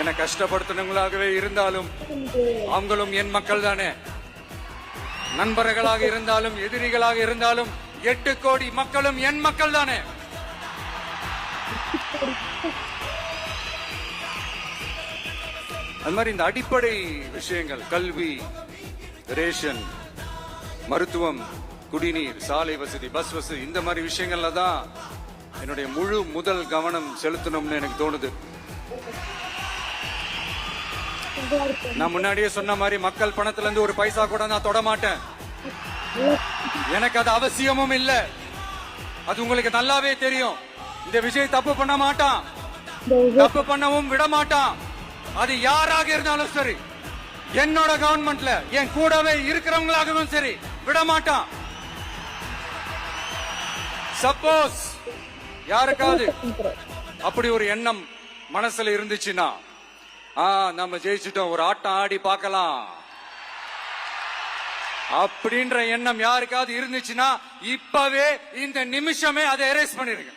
என கஷ்டப்படுத்தினவங்களாகவே இருந்தாலும் அவங்களும் என் மக்கள் தானே. நண்பர்களாக இருந்தாலும் எதிரிகளாக இருந்தாலும் 8 கோடி மக்களும் என் மக்கள் தானே. அது மாதிரி இந்த அடிப்படை விஷயங்கள், கல்வி, ரேஷன், மருத்துவம், குடிநீர், சாலை வசதி, பஸ் வசதி, இந்த மாதிரி விஷயங்கள்ல தான் என்னுடைய முதல் கவனம் செலுத்தணும்னு எனக்கு தோணுது. நான் முன்னாடியே சொன்ன மாதிரி மக்கள் பணத்துல இருந்து ஒரு பைசா கூட நான் தொட மாட்டேன். எனக்கு அது அவசியமும் இல்ல. அது உங்களுக்கு நல்லாவே தெரியும். இந்த விஜய் தப்பு பண்ண மாட்டான், தப்பு பண்ணவும் விட மாட்டான். அது யாராக இருந்தாலும் சரி, என்னோட கவர்மெண்ட்ல என் கூடவே இருக்கிறவங்களாகவும் சரி, விட மாட்டான். சப்போஸ் யாருக்காவது அப்படி ஒரு எண்ணம் மனசுல இருந்துச்சுன்னா, நம்ம ஜெயிச்சிட்டோம், ஒரு ஆட்டம் ஆடி பார்க்கலாம் அப்படின்ற எண்ணம் யாருக்காவது இருந்துச்சுன்னா இப்பவே இந்த நிமிஷமே அதை எரேஸ் பண்ணிருங்க.